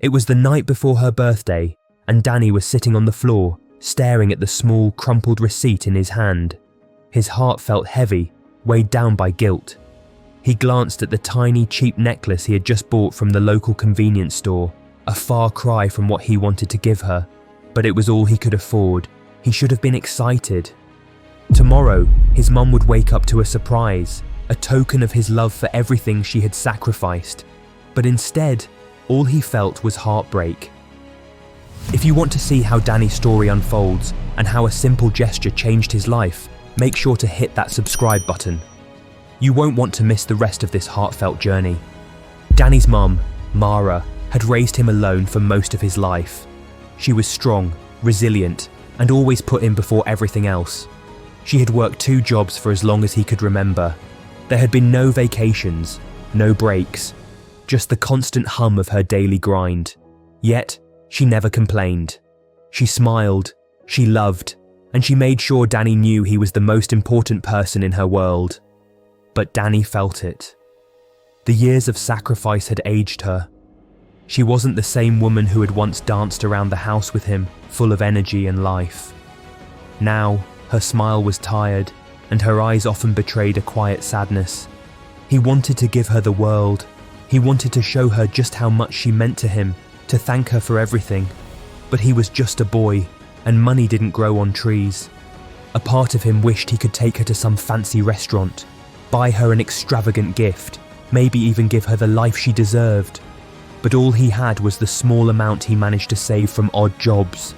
It was the night before her birthday, and Danny was sitting on the floor, staring at the small, crumpled receipt in his hand. His heart felt heavy, weighed down by guilt. He glanced at the tiny, cheap necklace he had just bought from the local convenience store, a far cry from what he wanted to give her, but it was all he could afford. He should have been excited. Tomorrow, his mum would wake up to a surprise, a token of his love for everything she had sacrificed. But instead, all he felt was heartbreak. If you want to see how Danny's story unfolds and how a simple gesture changed his life, make sure to hit that subscribe button. You won't want to miss the rest of this heartfelt journey. Danny's mum, Mara, had raised him alone for most of his life. She was strong, resilient, and always put him before everything else. She had worked 2 jobs for as long as he could remember. There had been no vacations, no breaks, just the constant hum of her daily grind. Yet, she never complained. She smiled, she loved, and she made sure Danny knew he was the most important person in her world. But Danny felt it. The years of sacrifice had aged her. She wasn't the same woman who had once danced around the house with him, full of energy and life. Now, her smile was tired, and her eyes often betrayed a quiet sadness. He wanted to give her the world. He wanted to show her just how much she meant to him, to thank her for everything. But he was just a boy, and money didn't grow on trees. A part of him wished he could take her to some fancy restaurant, buy her an extravagant gift, maybe even give her the life she deserved. But all he had was the small amount he managed to save from odd jobs.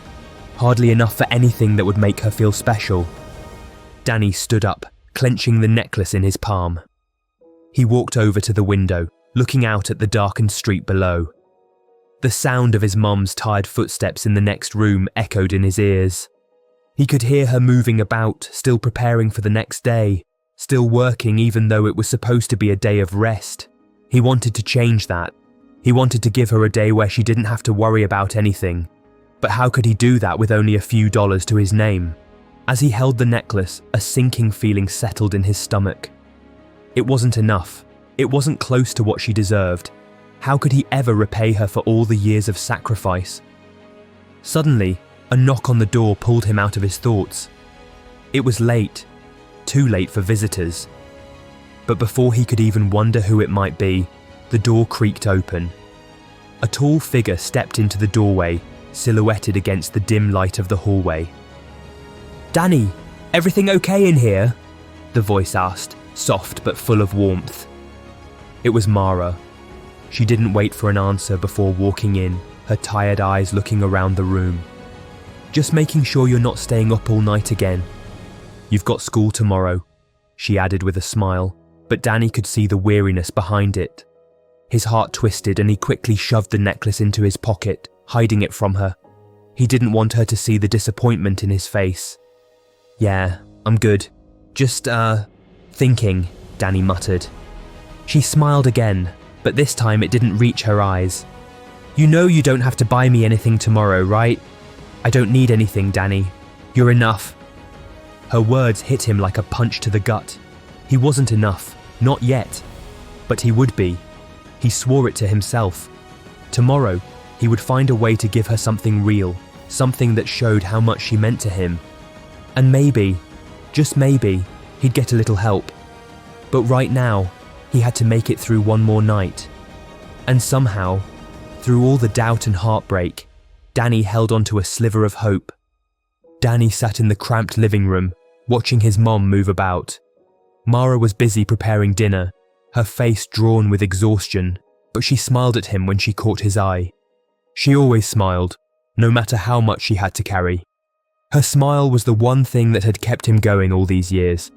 Hardly enough for anything that would make her feel special. Danny stood up, clenching the necklace in his palm. He walked over to the window, looking out at the darkened street below. The sound of his mum's tired footsteps in the next room echoed in his ears. He could hear her moving about, still preparing for the next day, still working even though it was supposed to be a day of rest. He wanted to change that. He wanted to give her a day where she didn't have to worry about anything. But how could he do that with only a few dollars to his name? As he held the necklace, a sinking feeling settled in his stomach. It wasn't enough. It wasn't close to what she deserved. How could he ever repay her for all the years of sacrifice? Suddenly, a knock on the door pulled him out of his thoughts. It was late. Too late for visitors. But before he could even wonder who it might be, the door creaked open. A tall figure stepped into the doorway, silhouetted against the dim light of the hallway. "Danny, everything okay in here?" the voice asked, soft but full of warmth. It was Mara. She didn't wait for an answer before walking in, her tired eyes looking around the room. "Just making sure you're not staying up all night again. You've got school tomorrow," she added with a smile, but Danny could see the weariness behind it. His heart twisted and he quickly shoved the necklace into his pocket, hiding it from her. He didn't want her to see the disappointment in his face. "Yeah, I'm good. Just, thinking," Danny muttered. She smiled again, but this time it didn't reach her eyes. "You know you don't have to buy me anything tomorrow, right? I don't need anything, Danny. You're enough." Her words hit him like a punch to the gut. He wasn't enough, not yet. But he would be. He swore it to himself. Tomorrow, he would find a way to give her something real, something that showed how much she meant to him. And maybe, just maybe, he'd get a little help. But right now, he had to make it through one more night. And somehow, through all the doubt and heartbreak, Danny held onto a sliver of hope. Danny sat in the cramped living room, watching his mom move about. Mara was busy preparing dinner, her face drawn with exhaustion, but she smiled at him when she caught his eye. She always smiled, no matter how much she had to carry. Her smile was the one thing that had kept him going all these years.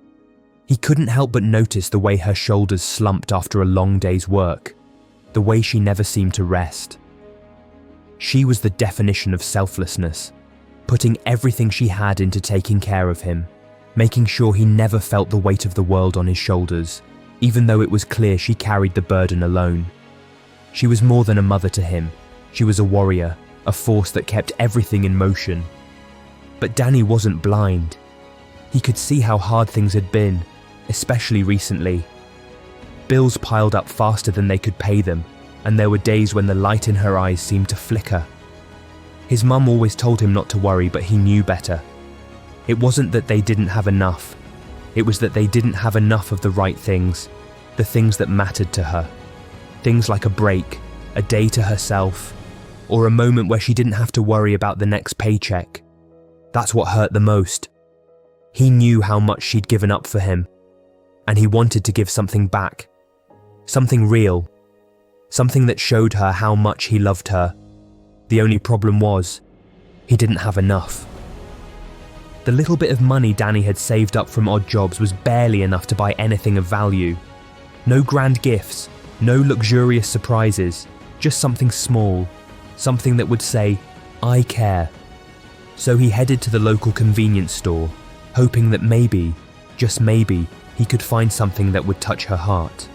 He couldn't help but notice the way her shoulders slumped after a long day's work, the way she never seemed to rest. She was the definition of selflessness, putting everything she had into taking care of him, making sure he never felt the weight of the world on his shoulders, even though it was clear she carried the burden alone. She was more than a mother to him. She was a warrior, a force that kept everything in motion. But Danny wasn't blind. He could see how hard things had been, especially recently. Bills piled up faster than they could pay them. and there were days when the light in her eyes seemed to flicker. His mum always told him not to worry, but he knew better. It wasn't that they didn't have enough. It was that they didn't have enough of the right things, the things that mattered to her. Things like a break, a day to herself, or a moment where she didn't have to worry about the next paycheck. That's what hurt the most. He knew how much she'd given up for him, and he wanted to give something back. Something real. Something that showed her how much he loved her. The only problem was, he didn't have enough. The little bit of money Danny had saved up from odd jobs was barely enough to buy anything of value. No grand gifts, no luxurious surprises, just something small, something that would say, "I care." So he headed to the local convenience store, hoping that maybe, just maybe, he could find something that would touch her heart.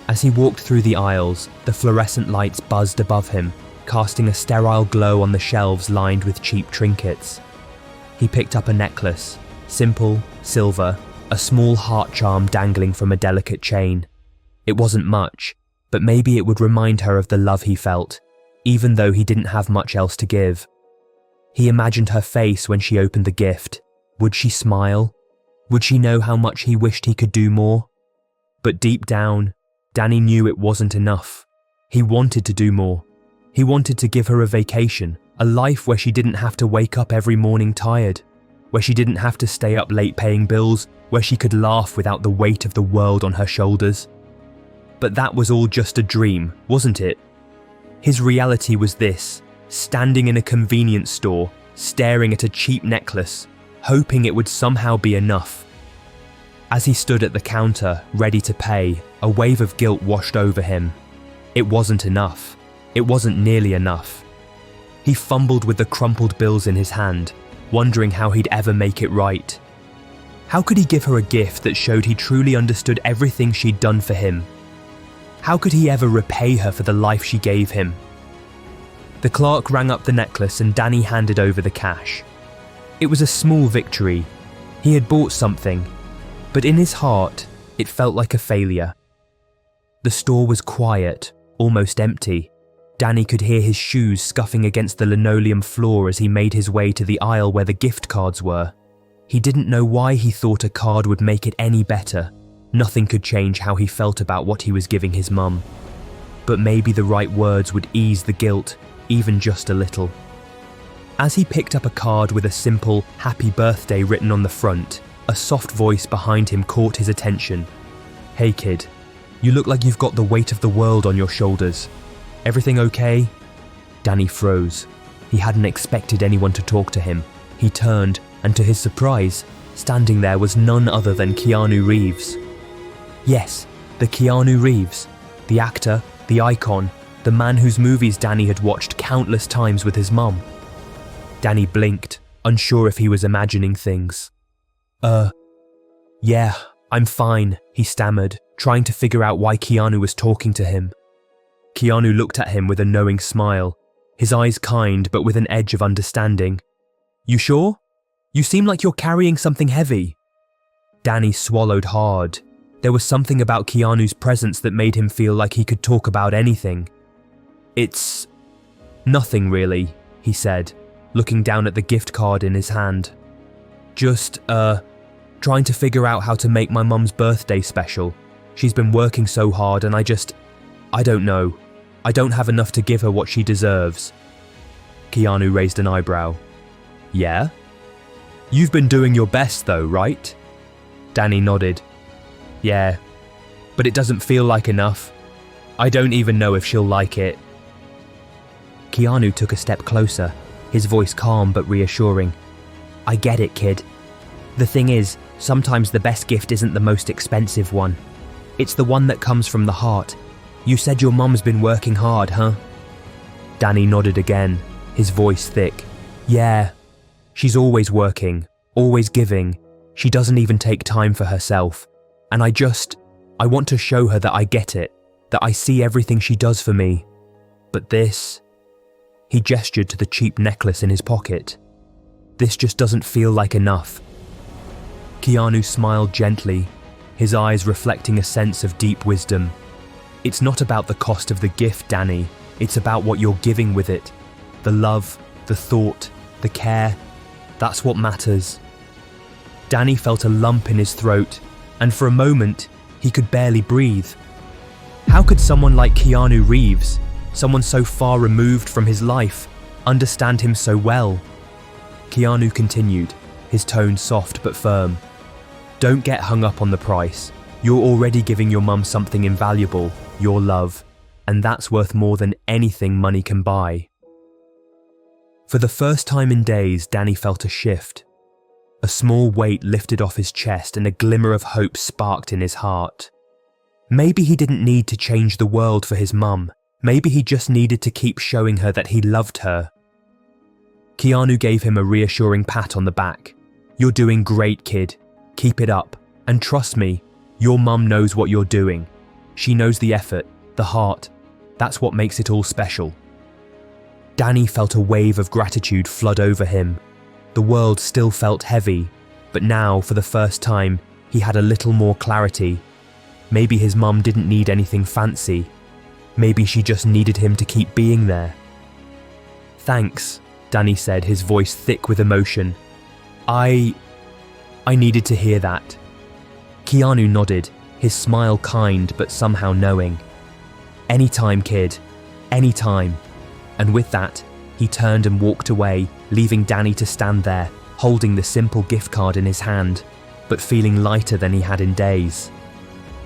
As he walked through the aisles, the fluorescent lights buzzed above him, casting a sterile glow on the shelves lined with cheap trinkets. He picked up a necklace, simple, silver, a small heart charm dangling from a delicate chain. It wasn't much, but maybe it would remind her of the love he felt, even though he didn't have much else to give. He imagined her face when she opened the gift. Would she smile? Would she know how much he wished he could do more? But deep down, Danny knew it wasn't enough. He wanted to do more. He wanted to give her a vacation, a life where she didn't have to wake up every morning tired, where she didn't have to stay up late paying bills, where she could laugh without the weight of the world on her shoulders. But that was all just a dream, wasn't it? His reality was this, standing in a convenience store, staring at a cheap necklace, hoping it would somehow be enough. As he stood at the counter, ready to pay, a wave of guilt washed over him. It wasn't enough. It wasn't nearly enough. He fumbled with the crumpled bills in his hand, wondering how he'd ever make it right. How could he give her a gift that showed he truly understood everything she'd done for him? How could he ever repay her for the life she gave him? The clerk rang up the necklace and Danny handed over the cash. It was a small victory. He had bought something, but in his heart, it felt like a failure. The store was quiet, almost empty. Danny could hear his shoes scuffing against the linoleum floor as he made his way to the aisle where the gift cards were. He didn't know why he thought a card would make it any better. Nothing could change how he felt about what he was giving his mum. But maybe the right words would ease the guilt, even just a little. As he picked up a card with a simple "Happy Birthday" written on the front, a soft voice behind him caught his attention. "Hey kid, you look like you've got the weight of the world on your shoulders. Everything okay?" Danny froze. He hadn't expected anyone to talk to him. He turned, and to his surprise, standing there was none other than Keanu Reeves. Yes, the Keanu Reeves, the actor, the icon, the man whose movies Danny had watched countless times with his mum. Danny blinked, unsure if he was imagining things. Yeah, I'm fine," he stammered, trying to figure out why Keanu was talking to him. Keanu looked at him with a knowing smile, his eyes kind but with an edge of understanding. "You sure? You seem like you're carrying something heavy." Danny swallowed hard. There was something about Keanu's presence that made him feel like he could talk about anything. "It's nothing really," he said, looking down at the gift card in his hand. Just, trying to figure out how to make my mum's birthday special. She's been working so hard and I don't know. I don't have enough to give her what she deserves." Keanu raised an eyebrow. "Yeah? You've been doing your best though, right?" Danny nodded. "Yeah, but it doesn't feel like enough. I don't even know if she'll like it." Keanu took a step closer, his voice calm but reassuring. "I get it, kid. The thing is, sometimes the best gift isn't the most expensive one. It's the one that comes from the heart. You said your mum's been working hard, huh?" Danny nodded again, his voice thick. "Yeah, she's always working, always giving. She doesn't even take time for herself. And I want to show her that I get it, that I see everything she does for me. But this..." He gestured to the cheap necklace in his pocket. "This just doesn't feel like enough." Keanu smiled gently, his eyes reflecting a sense of deep wisdom. It's not about the cost of the gift, Danny. It's about what you're giving with it. The love, the thought, the care. That's what matters. Danny felt a lump in his throat, and for a moment, he could barely breathe. How could someone like Keanu Reeves, someone so far removed from his life, understand him so well? Keanu continued, his tone soft but firm. Don't get hung up on the price. You're already giving your mum something invaluable, your love, and that's worth more than anything money can buy. For the first time in days, Danny felt a shift. A small weight lifted off his chest and a glimmer of hope sparked in his heart. Maybe he didn't need to change the world for his mum. Maybe he just needed to keep showing her that he loved her. Keanu gave him a reassuring pat on the back. You're doing great, kid. Keep it up. And trust me, your mum knows what you're doing. She knows the effort, the heart. That's what makes it all special. Danny felt a wave of gratitude flood over him. The world still felt heavy, but now, for the first time, he had a little more clarity. Maybe his mum didn't need anything fancy. Maybe she just needed him to keep being there. Thanks, Danny said, his voice thick with emotion. I needed to hear that. Keanu nodded, his smile kind but somehow knowing. Anytime, kid. Anytime. And with that, he turned and walked away, leaving Danny to stand there, holding the simple gift card in his hand, but feeling lighter than he had in days.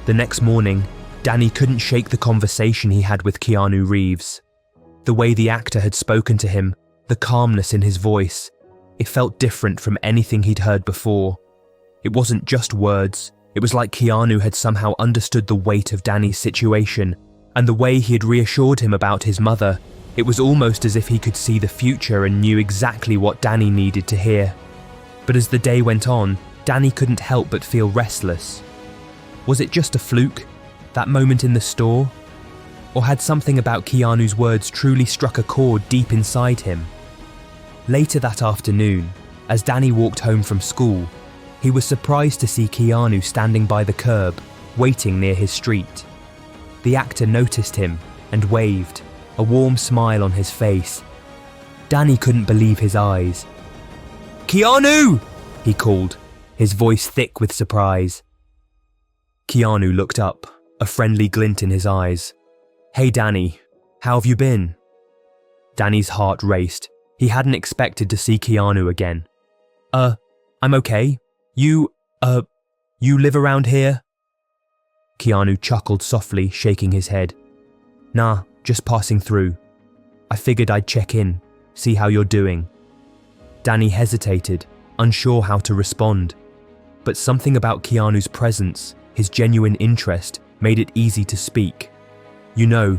The next morning, Danny couldn't shake the conversation he had with Keanu Reeves. The way the actor had spoken to him, the calmness in his voice, it felt different from anything he'd heard before. It wasn't just words, it was like Keanu had somehow understood the weight of Danny's situation, and the way he had reassured him about his mother. It was almost as if he could see the future and knew exactly what Danny needed to hear. But as the day went on, Danny couldn't help but feel restless. Was it just a fluke, that moment in the store? Or had something about Keanu's words truly struck a chord deep inside him? Later that afternoon, as Danny walked home from school, he was surprised to see Keanu standing by the curb, waiting near his street. The actor noticed him and waved, a warm smile on his face. Danny couldn't believe his eyes. "Keanu!" he called, his voice thick with surprise. Keanu looked up, a friendly glint in his eyes. "Hey Danny, how have you been?" Danny's heart raced. He hadn't expected to see Keanu again. I'm okay. You live around here?" Keanu chuckled softly, shaking his head. "Nah, just passing through. I figured I'd check in, see how you're doing." Danny hesitated, unsure how to respond. But something about Keanu's presence, his genuine interest, made it easy to speak. "You know,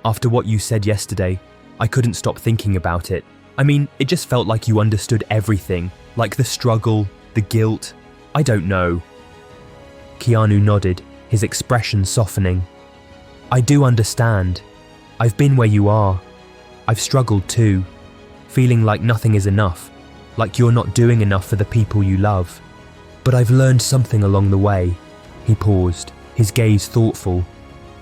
after what you said yesterday, I couldn't stop thinking about it. I mean, it just felt like you understood everything, like the struggle, the guilt. I don't know." Keanu nodded, his expression softening. "I do understand. I've been where you are. I've struggled too, feeling like nothing is enough, like you're not doing enough for the people you love. But I've learned something along the way." He paused, his gaze thoughtful.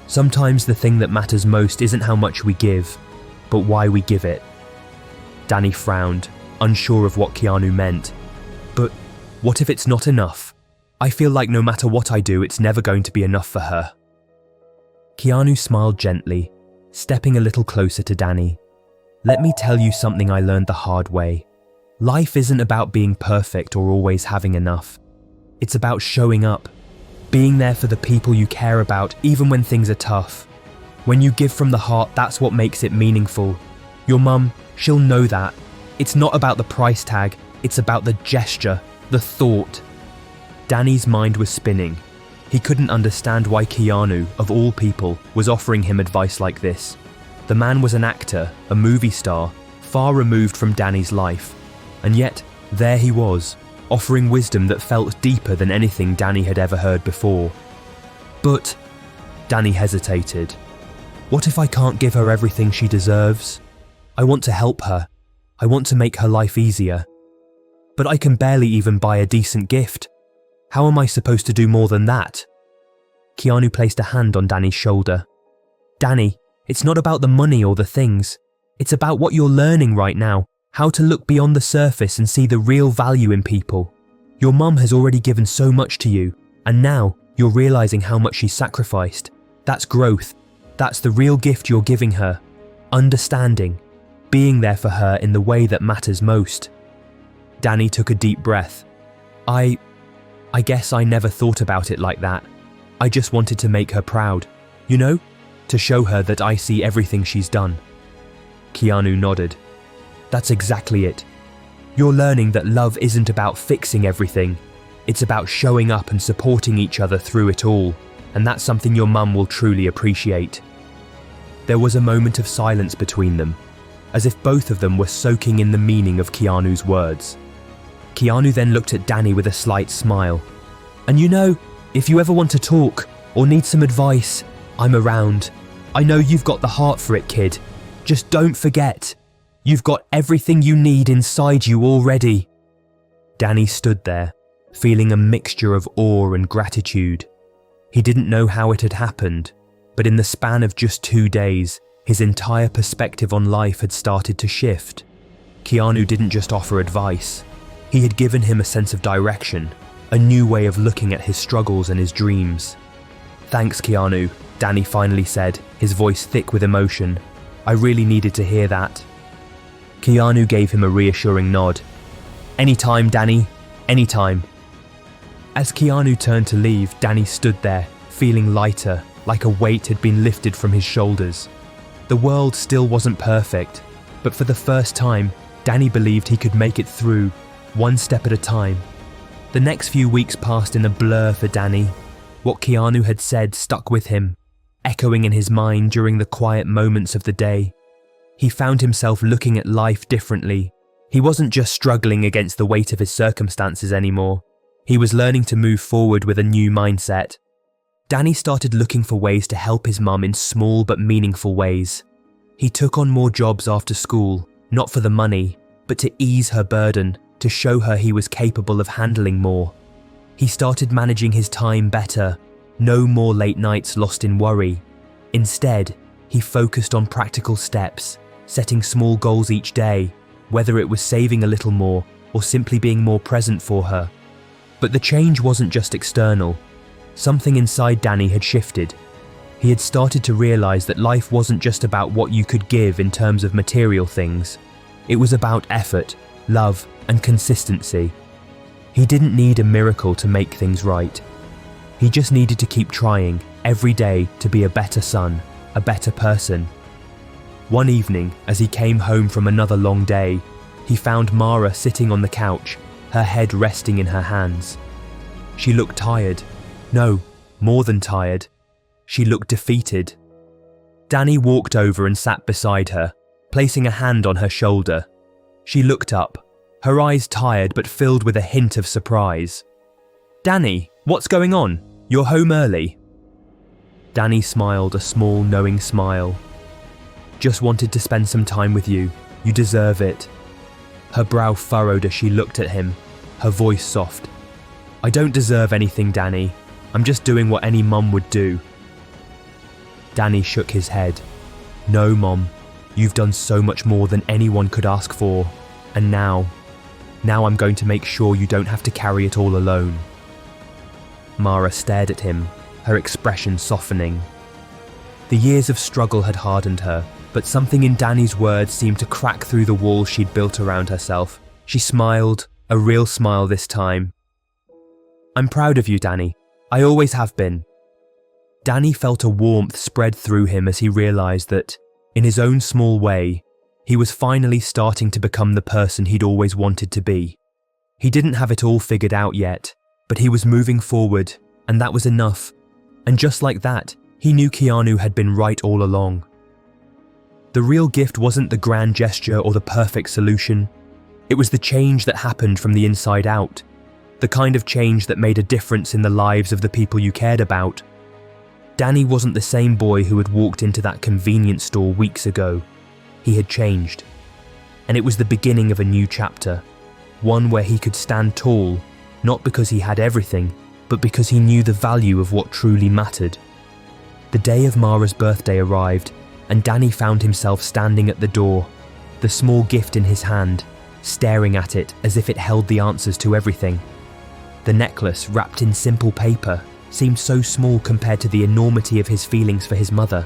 "Sometimes the thing that matters most isn't how much we give, but why we give it." Danny frowned, unsure of what Keanu meant. "But what if it's not enough? I feel like no matter what I do, it's never going to be enough for her." Keanu smiled gently, stepping a little closer to Danny. "Let me tell you something I learned the hard way. Life isn't about being perfect or always having enough. It's about showing up, being there for the people you care about even when things are tough. When you give from the heart, that's what makes it meaningful. Your mum, she'll know that. It's not about the price tag, it's about the gesture, the thought." Danny's mind was spinning. He couldn't understand why Keanu, of all people, was offering him advice like this. The man was an actor, a movie star, far removed from Danny's life. And yet, there he was, offering wisdom that felt deeper than anything Danny had ever heard before. "But," Danny hesitated, "what if I can't give her everything she deserves? I want to help her. I want to make her life easier. But I can barely even buy a decent gift. How am I supposed to do more than that?" Keanu placed a hand on Danny's shoulder, Danny, it's not about the money or the things. It's about what you're learning right now, how to look beyond the surface and see the real value in people. Your mum has already given so much to you, and now you're realizing how much she's sacrificed. That's growth. That's the real gift you're giving her. Understanding. Being there for her in the way that matters most. Danny took a deep breath. I guess I never thought about it like that. I just wanted to make her proud. You know? To show her that I see everything she's done. Keanu nodded. That's exactly it. You're learning that love isn't about fixing everything. It's about showing up and supporting each other through it all, and that's something your mum will truly appreciate. There was a moment of silence between them, as if both of them were soaking in the meaning of Keanu's words. Keanu then looked at Danny with a slight smile. And you know, if you ever want to talk or need some advice, I'm around. I know you've got the heart for it, kid. Just don't forget, you've got everything you need inside you already. Danny stood there, feeling a mixture of awe and gratitude. He didn't know how it had happened, but in the span of just 2 days, his entire perspective on life had started to shift. Keanu didn't just offer advice. He had given him a sense of direction, a new way of looking at his struggles and his dreams. Thanks, Keanu, Danny finally said, his voice thick with emotion. I really needed to hear that. Keanu gave him a reassuring nod. Anytime, Danny, anytime. As Keanu turned to leave, Danny stood there, feeling lighter, like a weight had been lifted from his shoulders. The world still wasn't perfect, but for the first time, Danny believed he could make it through, one step at a time. The next few weeks passed in a blur for Danny. What Keanu had said stuck with him, echoing in his mind during the quiet moments of the day. He found himself looking at life differently. He wasn't just struggling against the weight of his circumstances anymore. He was learning to move forward with a new mindset. Danny started looking for ways to help his mum in small but meaningful ways. He took on more jobs after school, not for the money, but to ease her burden, to show her he was capable of handling more. He started managing his time better, no more late nights lost in worry. Instead, he focused on practical steps, setting small goals each day, whether it was saving a little more or simply being more present for her. But the change wasn't just external. Something inside Danny had shifted. He had started to realize that life wasn't just about what you could give in terms of material things. It was about effort, love, and consistency. He didn't need a miracle to make things right. He just needed to keep trying every day to be a better son, a better person. One evening, as he came home from another long day, he found Mara sitting on the couch, her head resting in her hands. She looked tired. No, more than tired. She looked defeated. Danny walked over and sat beside her, placing a hand on her shoulder. She looked up, her eyes tired but filled with a hint of surprise. Danny, what's going on? You're home early. Danny smiled a small, knowing smile. Just wanted to spend some time with you. You deserve it. Her brow furrowed as she looked at him, her voice soft. I don't deserve anything, Danny. I'm just doing what any mum would do. Danny shook his head. No, Mom. You've done so much more than anyone could ask for. And now I'm going to make sure you don't have to carry it all alone. Mara stared at him, her expression softening. The years of struggle had hardened her, but something in Danny's words seemed to crack through the walls she'd built around herself. She smiled, a real smile this time. I'm proud of you, Danny. I always have been. Danny felt a warmth spread through him as he realized that, in his own small way, he was finally starting to become the person he'd always wanted to be. He didn't have it all figured out yet, but he was moving forward, and that was enough. And just like that, he knew Keanu had been right all along. The real gift wasn't the grand gesture or the perfect solution. It was the change that happened from the inside out, the kind of change that made a difference in the lives of the people you cared about. Danny wasn't the same boy who had walked into that convenience store weeks ago. He had changed. And it was the beginning of a new chapter, one where he could stand tall, not because he had everything, but because he knew the value of what truly mattered. The day of Mara's birthday arrived, and Danny found himself standing at the door, the small gift in his hand, staring at it as if it held the answers to everything. The necklace, wrapped in simple paper, seemed so small compared to the enormity of his feelings for his mother.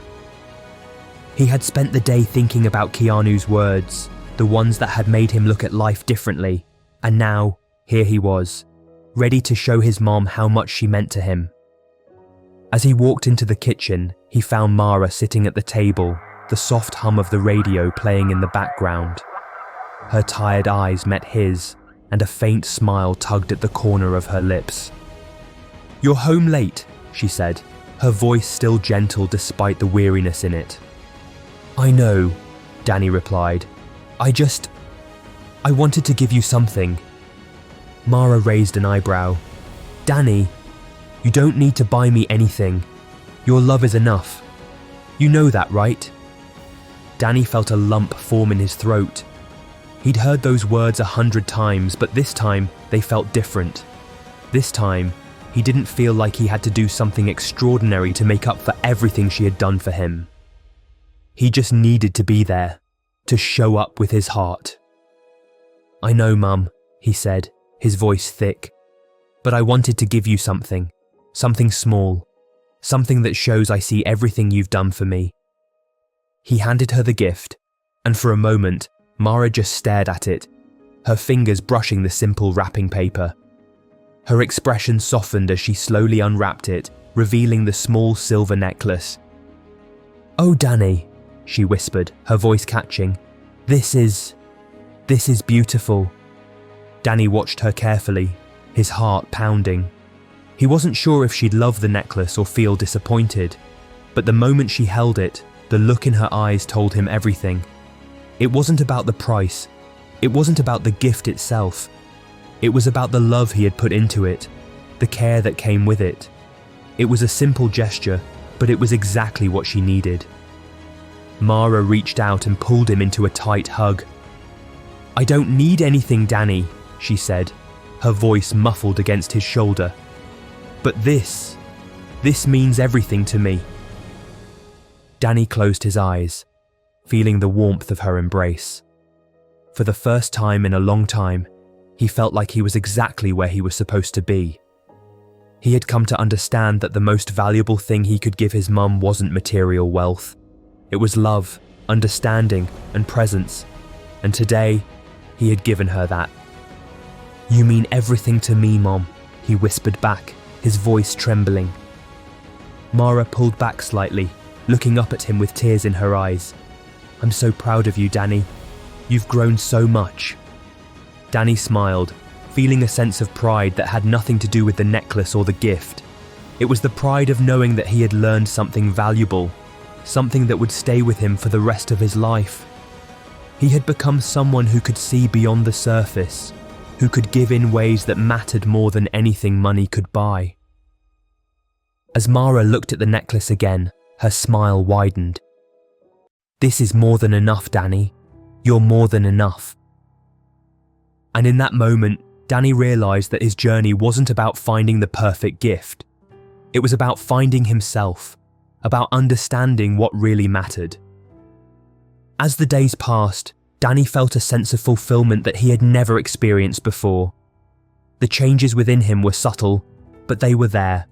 He had spent the day thinking about Keanu's words, the ones that had made him look at life differently, and now, here he was, ready to show his mom how much she meant to him. As he walked into the kitchen, he found Mara sitting at the table, the soft hum of the radio playing in the background. Her tired eyes met his, and a faint smile tugged at the corner of her lips. "You're home late," she said, her voice still gentle despite the weariness in it. "I know," Danny replied. I wanted to give you something." Mara raised an eyebrow. "Danny, you don't need to buy me anything. Your love is enough. You know that, right?" Danny felt a lump form in his throat. He'd heard those words 100 times, but this time they felt different. This time, he didn't feel like he had to do something extraordinary to make up for everything she had done for him. He just needed to be there, to show up with his heart. "I know, Mum," he said, his voice thick, "but I wanted to give you something small, something that shows I see everything you've done for me." He handed her the gift, and for a moment, Mara just stared at it, her fingers brushing the simple wrapping paper. Her expression softened as she slowly unwrapped it, revealing the small silver necklace. "Oh, Danny," she whispered, her voice catching, This is beautiful." Danny watched her carefully, his heart pounding. He wasn't sure if she'd love the necklace or feel disappointed, but the moment she held it, the look in her eyes told him everything. It wasn't about the price. It wasn't about the gift itself. It was about the love he had put into it, the care that came with it. It was a simple gesture, but it was exactly what she needed. Mara reached out and pulled him into a tight hug. "I don't need anything, Danny," she said, her voice muffled against his shoulder. "But this means everything to me." Danny closed his eyes, feeling the warmth of her embrace. For the first time in a long time, he felt like he was exactly where he was supposed to be. He had come to understand that the most valuable thing he could give his mum wasn't material wealth. It was love, understanding, and presence, and today, he had given her that. "You mean everything to me, Mom," he whispered back, his voice trembling. Mara pulled back slightly, looking up at him with tears in her eyes. "I'm so proud of you, Danny. You've grown so much." Danny smiled, feeling a sense of pride that had nothing to do with the necklace or the gift. It was the pride of knowing that he had learned something valuable, something that would stay with him for the rest of his life. He had become someone who could see beyond the surface, who could give in ways that mattered more than anything money could buy. As Mara looked at the necklace again, her smile widened. "This is more than enough, Danny. You're more than enough." And in that moment, Danny realized that his journey wasn't about finding the perfect gift. It was about finding himself, about understanding what really mattered. As the days passed, Danny felt a sense of fulfillment that he had never experienced before. The changes within him were subtle, but they were there,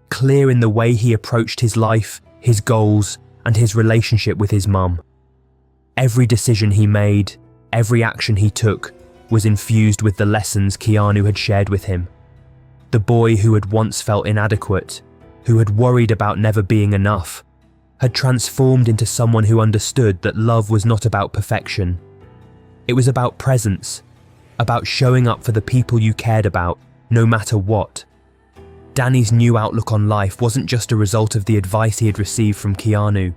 clear in the way he approached his life, his goals, and his relationship with his mum. Every decision he made, every action he took, was infused with the lessons Keanu had shared with him. The boy who had once felt inadequate, who had worried about never being enough, had transformed into someone who understood that love was not about perfection. It was about presence, about showing up for the people you cared about, no matter what. Danny's new outlook on life wasn't just a result of the advice he had received from Keanu.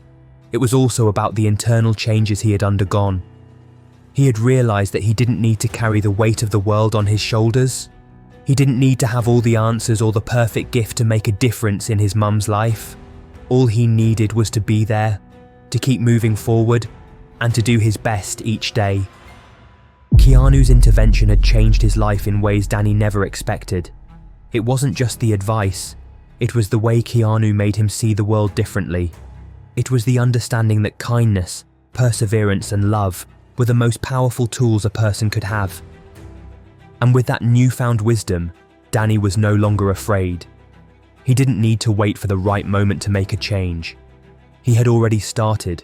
It was also about the internal changes he had undergone. He had realized that he didn't need to carry the weight of the world on his shoulders. He didn't need to have all the answers or the perfect gift to make a difference in his mum's life. All he needed was to be there, to keep moving forward, and to do his best each day. Keanu's intervention had changed his life in ways Danny never expected. It wasn't just the advice, It was the way Keanu made him see the world differently. It was the understanding that kindness, perseverance, and love were the most powerful tools a person could have. And with that newfound wisdom, Danny was no longer afraid. He didn't need to wait for the right moment to make a change. He had already started.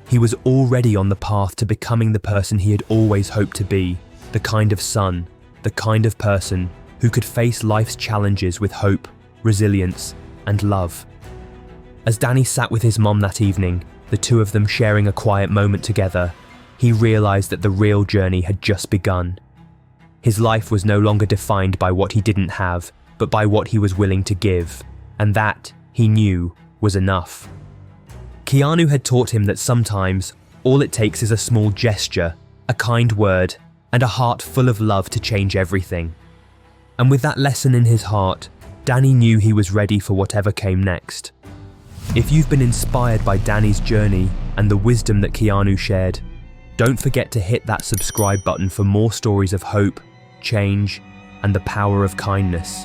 He was already on the path to becoming the person he had always hoped to be, the kind of son, the kind of person who could face life's challenges with hope, resilience, and love. As Danny sat with his mom that evening, the two of them sharing a quiet moment together, he realized that the real journey had just begun. His life was no longer defined by what he didn't have, but by what he was willing to give, and that, he knew, was enough. Keanu had taught him that sometimes all it takes is a small gesture, a kind word, and a heart full of love to change everything. And with that lesson in his heart, Danny knew he was ready for whatever came next. If you've been inspired by Danny's journey and the wisdom that Keanu shared, don't forget to hit that subscribe button for more stories of hope, change, and the power of kindness.